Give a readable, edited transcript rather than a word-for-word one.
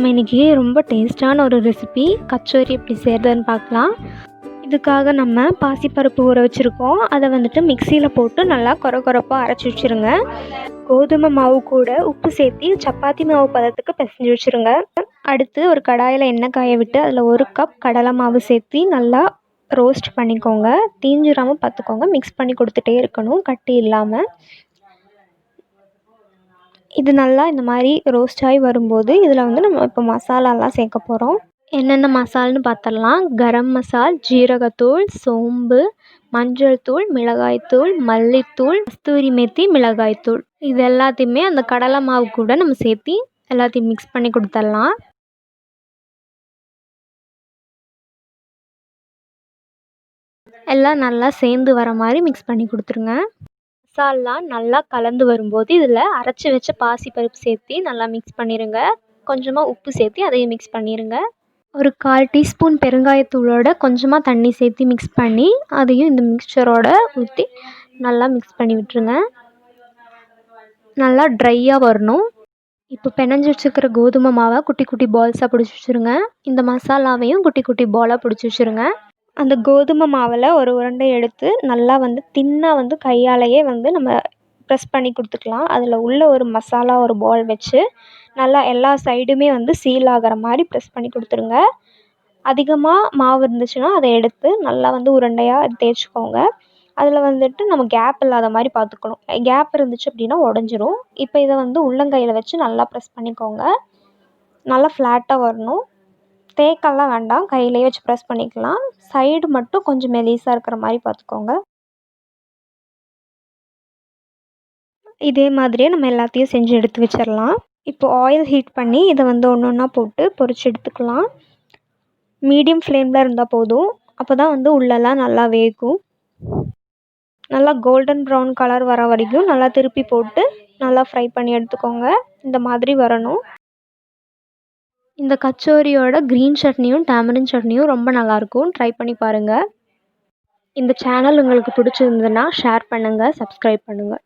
நம்ம இன்றைக்கி ரொம்ப டேஸ்ட்டான ஒரு ரெசிபி கச்சோரி எப்படி செய்கிறதுன்னு பார்க்கலாம். இதுக்காக நம்ம பாசிப்பருப்பு ஊற வச்சுருக்கோம். அதை வந்துட்டு மிக்சியில் போட்டு நல்லா கொரப்பாக அரைச்சி வச்சுருங்க. கோதுமை மாவு கூட உப்பு சேர்த்து சப்பாத்தி மாவு பதத்துக்கு பிசைஞ்சு வச்சுருங்க. அடுத்து ஒரு கடாயில் எண்ணெய் காய விட்டு அதில் 1 கப் கடலை மாவு சேர்த்து நல்லா ரோஸ்ட் பண்ணிக்கோங்க. தீஞ்சிராமல் பார்த்துக்கோங்க. மிக்ஸ் பண்ணி கொடுத்துட்டே இருக்கணும் கட்டி இல்லாமல். இது நல்லா இந்த மாதிரி ரோஸ்ட் ஆகி வரும்போது இதில் வந்து நம்ம இப்போ மசாலாலாம் சேர்க்க போகிறோம். என்னென்ன மசால்னு பார்த்துடலாம். கரம் மசால், ஜீரகத்தூள், சோம்பு, மஞ்சள் தூள், மிளகாய்த்தூள், மல்லித்தூள், கஸ்தூரி மேத்தி, மிளகாய்த்தூள். இது எல்லாத்தையுமே அந்த கடலை மாவு கூட நம்ம சேர்த்து எல்லாத்தையும் மிக்ஸ் பண்ணி கொடுத்துடலாம். எல்லாம் நல்லா சேர்ந்து வர மாதிரி மிக்ஸ் பண்ணி கொடுத்துருங்க. மசாலா நல்லா கலந்து வரும்போது இதில் அரைச்சி வச்ச பாசிப்பருப்பு சேர்த்து நல்லா மிக்ஸ் பண்ணிடுங்க. கொஞ்சமாக உப்பு சேர்த்து அதையும் மிக்ஸ் பண்ணிடுங்க. ஒரு 1/4 டீஸ்பூன் பெருங்காயத்தூளோட கொஞ்சமாக தண்ணி சேர்த்து மிக்ஸ் பண்ணி அதையும் இந்த மிக்சரோட ஊற்றி நல்லா மிக்ஸ் பண்ணி விட்டுருங்க. நல்லா ட்ரையாக வரணும். இப்போ பிணைஞ்சி வச்சுக்கிற கோதுமை மாவை குட்டி குட்டி பால்ஸாக பிடிச்சி வச்சுருங்க. இந்த மசாலாவையும் குட்டி குட்டி பாலாக பிடிச்சி வச்சுருங்க. அந்த கோதுமை மாவில் ஒரு உருண்டை எடுத்து நல்லா வந்து தின்னாக வந்து கையாலேயே வந்து நம்ம ப்ரெஸ் பண்ணி கொடுத்துக்கலாம். அதில் உள்ள ஒரு மசாலா ஒரு பால் வச்சு நல்லா எல்லா சைடுமே வந்து சீல் ஆகிற மாதிரி ப்ரெஸ் பண்ணி கொடுத்துருங்க. அதிகமாக மாவு இருந்துச்சுன்னா அதை எடுத்து நல்லா வந்து உருண்டையாக தேய்ச்சிக்கோங்க. அதில் வந்துட்டு நம்ம கேப் இல்லாத மாதிரி பார்த்துக்கணும். கேப் இருந்துச்சு அப்படின்னா உடஞ்சிரும். இப்போ இதை வந்து உள்ளங்கையில் வச்சு நல்லா ப்ரெஸ் பண்ணிக்கோங்க. நல்லா ஃப்ளாட்டாக வரணும். தேக்கெல்லாம் வேண்டாம், கையிலேயே வச்சு ப்ரெஸ் பண்ணிக்கலாம். சைடு மட்டும் கொஞ்சம் மெலிசாக இருக்கிற மாதிரி பார்த்துக்கோங்க. இதே மாதிரியே நம்ம எல்லாத்தையும் செஞ்சு எடுத்து வச்சிடலாம். இப்போ ஆயில் ஹீட் பண்ணி இதை வந்து ஒன்று ஒன்றா போட்டு பொரிச்சு எடுத்துக்கலாம். மீடியம் ஃப்ளேமில் இருந்தால் போதும். அப்போ தான் வந்து உள்ளெல்லாம் நல்லா வேகும். நல்லா கோல்டன் ப்ரௌன் கலர் வர வரைக்கும் நல்லா திருப்பி போட்டு நல்லா ஃப்ரை பண்ணி எடுத்துக்கோங்க. இந்த மாதிரி வரணும். இந்த கச்சோரியோட க்ரீன் சட்னியும் tamarind சட்னியும் ரொம்ப நல்லாயிருக்கும். ட்ரை பண்ணி பாருங்கள். இந்த சேனல் உங்களுக்கு பிடிச்சிருந்ததுன்னா ஷேர் பண்ணுங்கள், சப்ஸ்கிரைப் பண்ணுங்கள்.